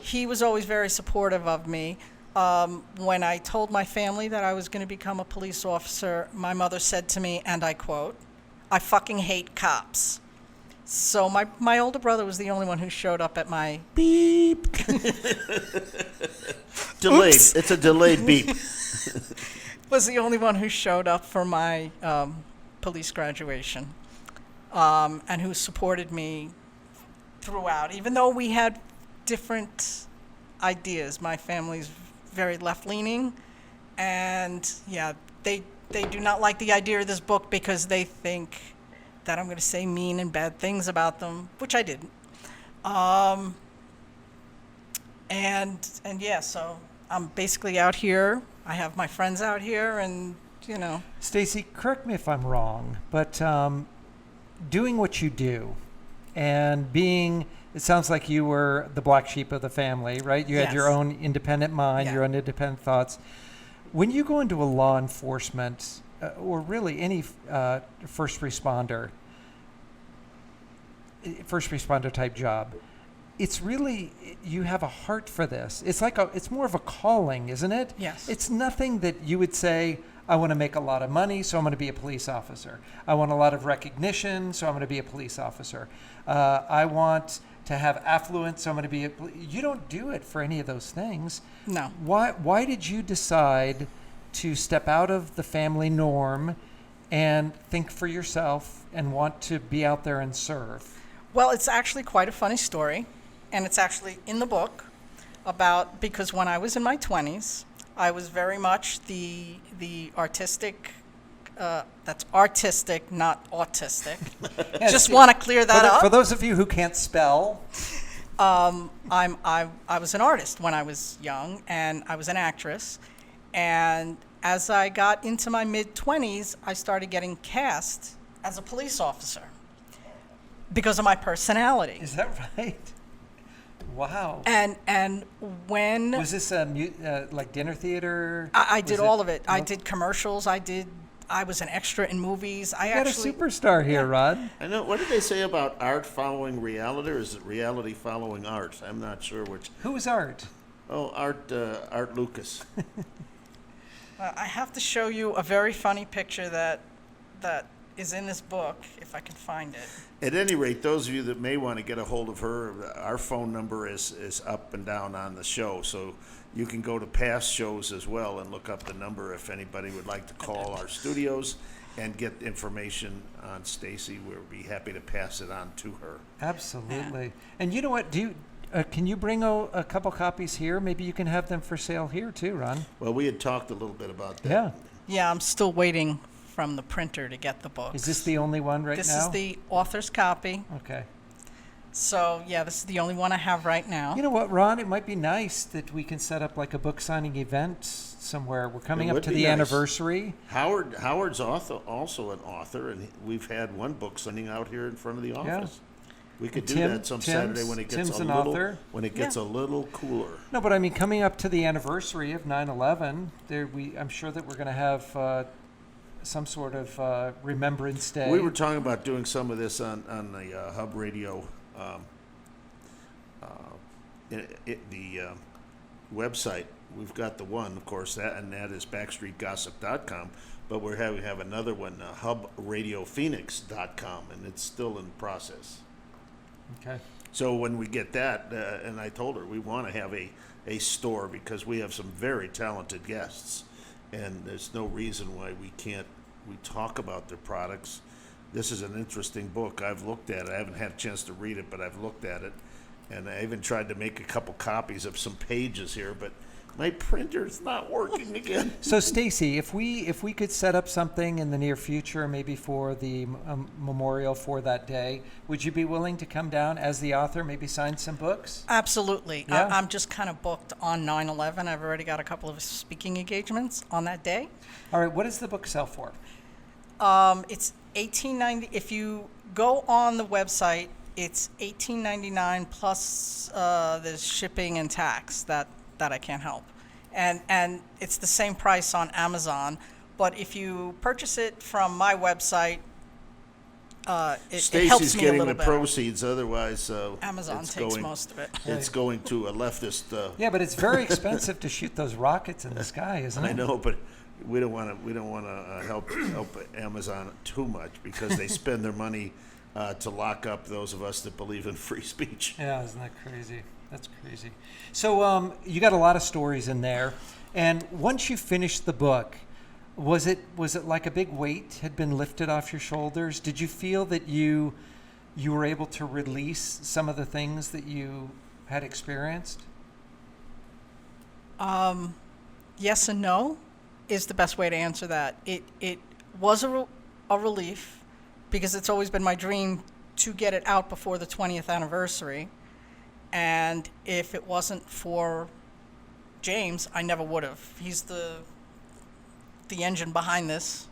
He was always very supportive of me. When I told my family that I was going to become a police officer, my mother said to me, and I quote, "I fucking hate cops." So my older brother was the only one who showed up at my beep. Delayed. Oops. It's a delayed beep. Was the only one who showed up for my police graduation, and who supported me throughout. Even though we had different ideas, my family's very left-leaning, and yeah, they do not like the idea of this book because they think that I'm going to say mean and bad things about them, which I didn't. And yeah, so I'm basically out here. I have my friends out here, and Stacey, correct me if I'm wrong, but doing what you do and being, it sounds like you were the black sheep of the family, right? You had your Yes. own independent mind, Yeah. your own independent thoughts. When you go into a law enforcement or really any first responder type job, it's really, you have a heart for this. It's like it's more of a calling, isn't it? Yes. It's nothing that you would say, I want to make a lot of money, so I'm going to be a police officer. I want a lot of recognition, so I'm going to be a police officer. I want to have affluence, so I'm going to be you don't do it for any of those things. No. Why did you decide to step out of the family norm and think for yourself and want to be out there and serve? Well, it's actually quite a funny story, and it's actually in the book because when I was in my 20s, I was very much the artistic. That's artistic, not autistic. Just want to clear that up. For those of you who can't spell, I was an artist when I was young, and I was an actress. And as I got into my mid-20s, I started getting cast as a police officer because of my personality. is that right? Wow. And when Was this a like dinner theater? I did Was all of it. I did commercials. I was an extra in movies. I You got a actually superstar here, Rod. I know. What did they say about art following reality, or is it reality following art? I'm not sure which. Who is Art? Oh, Art Lucas. I have to show you a very funny picture that is in this book, if I can find it. At any rate, those of you that may want to get a hold of her, our phone number is up and down on the show, so you can go to past shows as well and look up the number if anybody would like to call our studios and get information on Stacey. We'll be happy to pass it on to her. Absolutely. And you know what? Can you bring a couple copies here? Maybe you can have them for sale here too, Ron. Well, we had talked a little bit about that. Yeah. Yeah, I'm still waiting from the printer to get the book. Is this the only one right now? This is the author's copy. Okay. So, yeah, this is the only one I have right now. You know what, Ron? It might be nice that we can set up like a book signing event somewhere. We're coming It up would to be the nice. anniversary. Howard's also an author, and we've had one book signing out here in front of the office. We could do that some Saturday when it gets Tim's an author. a little cooler. No, but I mean, coming up to the anniversary of 9/11, I'm sure that we're going to have some sort of remembrance day. We were talking about doing some of this on the Hub Radio, the website. We've got the one, of course, that is backstreetgossip.com, but we have another one, hubradiophoenix.com, and it's still in process. Okay. So when we get that, and I told her we want to have a store because we have some very talented guests, and there's no reason why we talk about their products. This is an interesting book. I've looked at it. I haven't had a chance to read it, but I've looked at it, and I even tried to make a couple copies of some pages here, but my printer's not working again. So, Stacey, if we could set up something in the near future, maybe for the memorial for that day, would you be willing to come down as the author, maybe sign some books? Absolutely. Yeah. I'm just kind of booked on 9/11. I've already got a couple of speaking engagements on that day. All right. What does the book sell for? It's $18.90. If you go on the website, it's $18.99 plus there's shipping and tax that I can't help, and it's the same price on Amazon. But if you purchase it from my website, it helps Stacey's me a getting little the bit. proceeds, otherwise Amazon takes most of it. It's going to a leftist. Yeah, but it's very expensive to shoot those rockets in the sky, isn't it? I know, but we don't want to help Amazon too much because they spend their money to lock up those of us that believe in free speech. Yeah, isn't that crazy? That's crazy. So you got a lot of stories in there, and once you finished the book, was it like a big weight had been lifted off your shoulders? Did you feel that you were able to release some of the things that you had experienced? Yes and no is the best way to answer that. It was a relief because it's always been my dream to get it out before the 20th anniversary. And if it wasn't for James, I never would have. He's the engine behind this,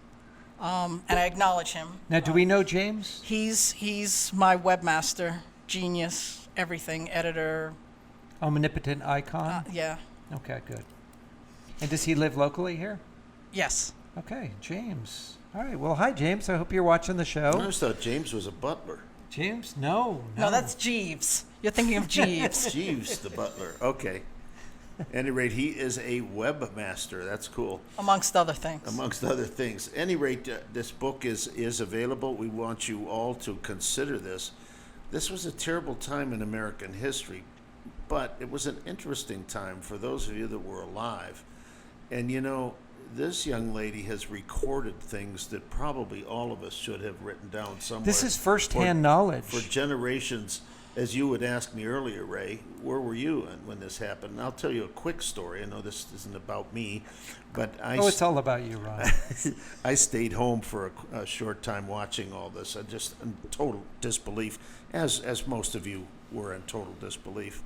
and I acknowledge him. Now, do we know James? He's my webmaster, genius, everything, editor. Omnipotent icon? Yeah. Okay, good. And does he live locally here? Yes. Okay, James. All right, well, hi, James. I hope you're watching the show. I always thought James was a butler. James? No. No, that's Jeeves. You're thinking of Jeeves. Jeeves, the butler. Okay. At any rate, he is a webmaster. That's cool. Amongst other things. Amongst other things. At any rate, this book is available. We want you all to consider this. This was a terrible time in American history, but it was an interesting time for those of you that were alive. And you know, this young lady has recorded things that probably all of us should have written down somewhere. This is firsthand knowledge. For generations. As you would ask me earlier, Ray, where were you when this happened? And I'll tell you a quick story. I know this isn't about me, but it's all about you, Ron. I stayed home for a short time watching all this. I just in total disbelief, as most of you were in total disbelief.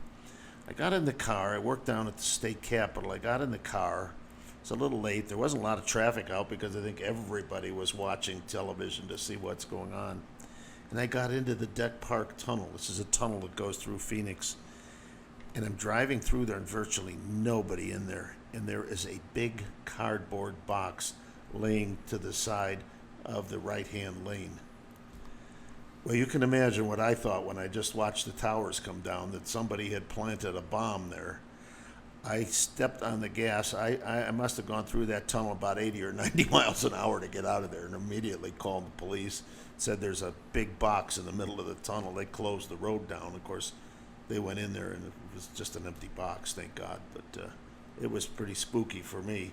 I got in the car. I worked down at the state capitol. I got in the car. It's a little late. There wasn't a lot of traffic out because I think everybody was watching television to see what's going on. And I got into the Deck Park Tunnel. This is a tunnel that goes through Phoenix. And I'm driving through there and virtually nobody in there. And there is a big cardboard box laying to the side of the right-hand lane. Well, you can imagine what I thought when I just watched the towers come down, that somebody had planted a bomb there. I stepped on the gas. I must have gone through that tunnel about 80 or 90 miles an hour to get out of there, and immediately called the police. Said there's a big box in the middle of the tunnel. They closed the road down. Of course, they went in there, and it was just an empty box, thank God. But it was pretty spooky for me.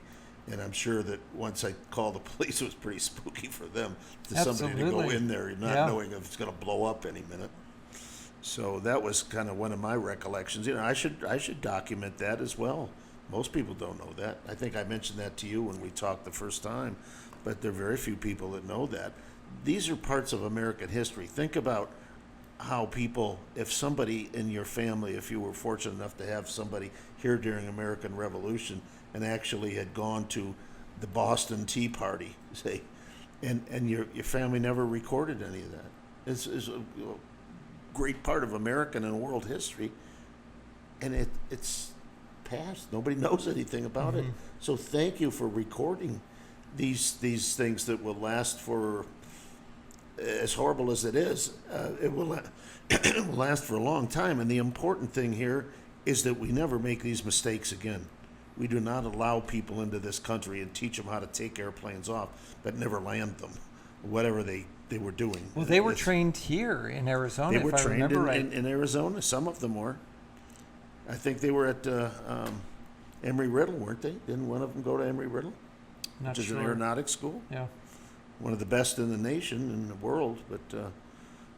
And I'm sure that once I called the police, it was pretty spooky for them. Somebody to go in there not knowing if it's going to blow up any minute. So that was kind of one of my recollections. You know, I should document that as well. Most people don't know that. I think I mentioned that to you when we talked the first time, but there are very few people that know that. These are parts of American history. Think about how people, if somebody in your family, if you were fortunate enough to have somebody here during American Revolution and actually had gone to the Boston Tea Party, say, and your family never recorded any of that. It's a great part of American and world history, and it's past. Nobody knows anything about it. So thank you for recording these things that will last for, as horrible as it is, it will last for a long time. And the important thing here is that we never make these mistakes again. We do not allow people into this country and teach them how to take airplanes off, but never land them, whatever they were doing. Well, they were trained here in Arizona, They were if I trained remember right. in Arizona. Some of them were. I think they were at Embry-Riddle, weren't they? Didn't one of them go to Embry-Riddle? Not which is sure. an aeronautics school? Yeah. One of the best in the nation, in the world. But at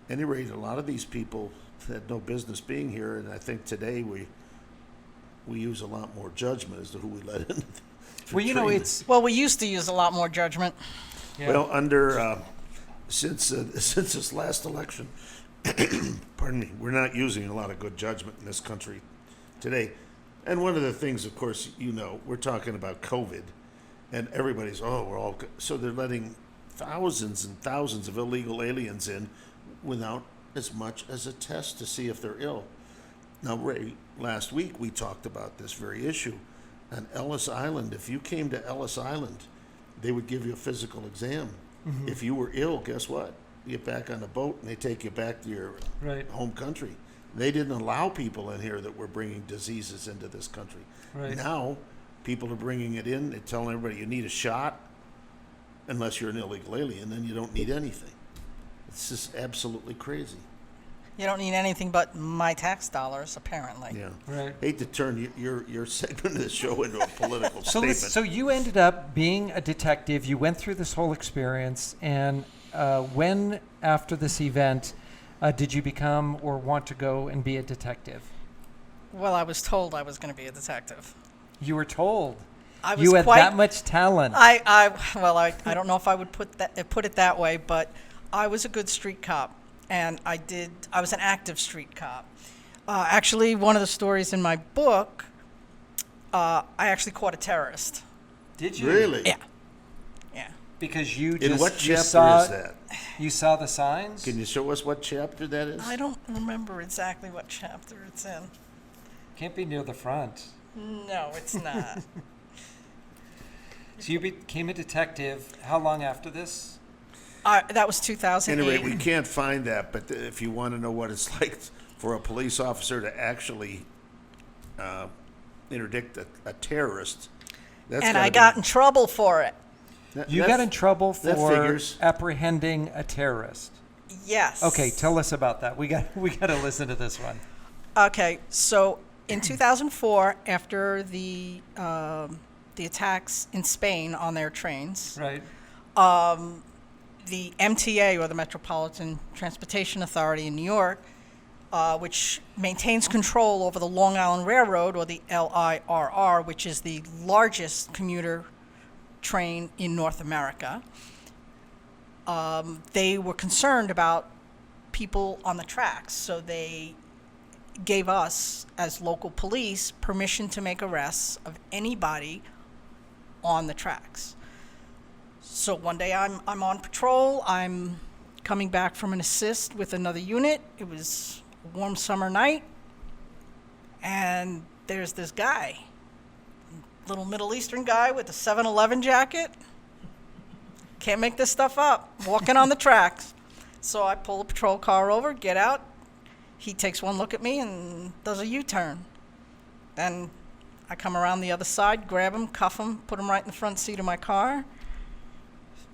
any rate, a lot of these people had no business being here, and I think today we use a lot more judgment as to who we let in. Well, you know, it's... Well, we used to use a lot more judgment. Yeah. Well, under since this last election, pardon me, we're not using a lot of good judgment in this country today. And one of the things, of course, you know, we're talking about COVID, and everybody's, we're all good. So they're letting thousands and thousands of illegal aliens in without as much as a test to see if they're ill. Now, Ray, last week we talked about this very issue. On Ellis Island, if you came to Ellis Island, they would give you a physical exam. If you were ill, guess what? You get back on the boat and they take you back to your home country. They didn't allow people in here that were bringing diseases into this country. Right. Now, people are bringing it in. They're telling everybody you need a shot unless you're an illegal alien, then you don't need anything. It's just absolutely crazy. You don't need anything but my tax dollars, apparently. Yeah. Right. Hate to turn your segment of the show into a political statement. So you ended up being a detective. You went through this whole experience, and when, after this event, did you become or want to go and be a detective? Well, I was told I was going to be a detective. You were told. I was You had that much talent. I don't know if I would put it that way, but I was a good street cop. And I was an active street cop. Actually, one of the stories in my book, I actually caught a terrorist. Did you? Really? Yeah. Yeah. Because you just... In what chapter is that? You saw the signs? Can you show us what chapter that is? I don't remember exactly what chapter it's in. Can't be near the front. No, it's not. So you became a detective. How long after this? That was 2008. Anyway, we can't find that, but if you want to know what it's like for a police officer to actually interdict a terrorist, and I got in trouble for it. You got in trouble for figures. apprehending a terrorist. Yes. Okay, tell us about that. We got to listen to this one. Okay, so in 2004, after the attacks in Spain on their trains, Right. the MTA, or the Metropolitan Transportation Authority in New York, which maintains control over the Long Island Railroad, or the LIRR, which is the largest commuter train in North America, they were concerned about people on the tracks, so they gave us, as local police, permission to make arrests of anybody on the tracks. So one day I'm on patrol. I'm coming back from an assist with another unit. It was a warm summer night. And there's this guy, little Middle Eastern guy with a 7-Eleven jacket. Can't make this stuff up, walking on the tracks. So I pull a patrol car over, get out. He takes one look at me and does a U-turn. Then I come around the other side, grab him, cuff him, put him right in the front seat of my car.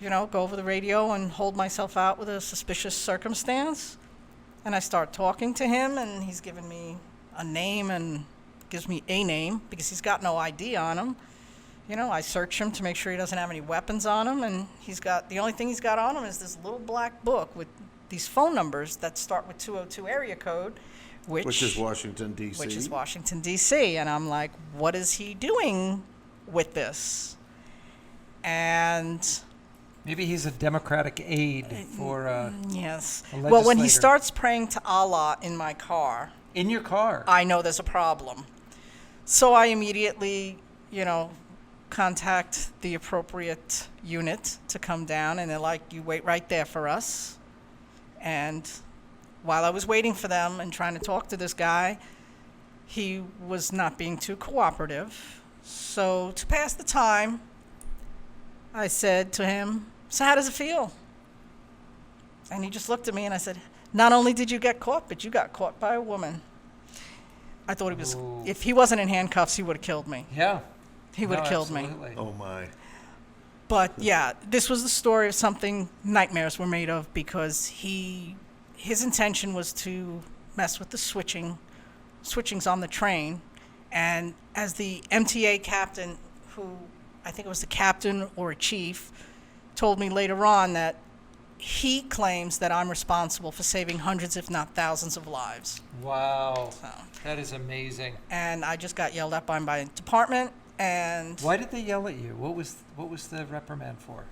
You know, go over the radio and hold myself out with a suspicious circumstance. And I start talking to him, and he's giving me a name and gives me a name because he's got no ID on him. You know, I search him to make sure he doesn't have any weapons on him, and the only thing he's got on him is this little black book with these phone numbers that start with 202 area code, which is Washington, D.C. Which is Washington, D.C. And I'm like, what is he doing with this? And Maybe he's a Democratic aide for yes. a Well, when he legislator. starts praying to Allah in my car, In your car. I know there's a problem. So I immediately, contact the appropriate unit to come down, and they're like, you wait right there for us. And while I was waiting for them and trying to talk to this guy, he was not being too cooperative. So to pass the time, I said to him, so how does it feel? And he just looked at me, and I said, not only did you get caught, but you got caught by a woman. I thought he was, Ooh. if he wasn't in handcuffs, he would have killed me. Yeah. He would have No, killed me. absolutely. Oh, my. But yeah, this was the story of something nightmares were made of, because his intention was to mess with the switchings on the train. And as the MTA captain, who I think it was the captain or a chief, told me later on that he claims that I'm responsible for saving hundreds, if not thousands, of lives. Wow. So, That is amazing. and I just got yelled at by my department, and Why did they yell at you? What was the reprimand for?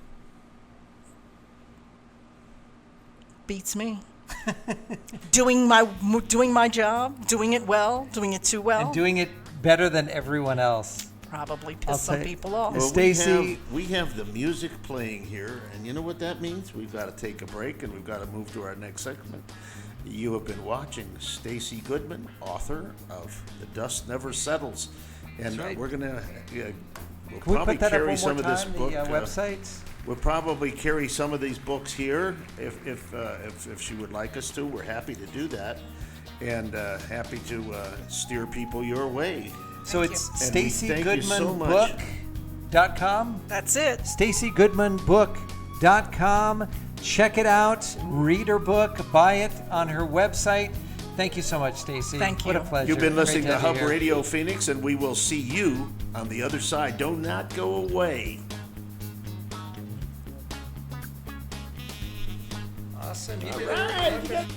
beats me. doing my job, doing it well, doing it too well, And doing it better than everyone else. probably I'll piss some say- people off. Well, Stacey- we have the music playing here, and you know what that means? We've got to take a break, and we've got to move to our next segment. You have been watching Stacey Goodman, author of The Dust Never Settles, and That's right. we're gonna we'll Can we probably put that up carry one some more of this time, book. the websites? We'll probably carry some of these books here if she would like us to. We're happy to do that, and happy to steer people your way. So Thank it's you. And we thank you so much. StaceyGoodmanBook.com. That's it. StaceyGoodmanBook.com. Check it out. Read her book. Buy it on her website. Thank you so much, Stacey. Thank What a you. pleasure. You've been Great listening to have you Hub here. Radio Phoenix, and we will see you on the other side. Do not go away. Awesome. You All did right. it.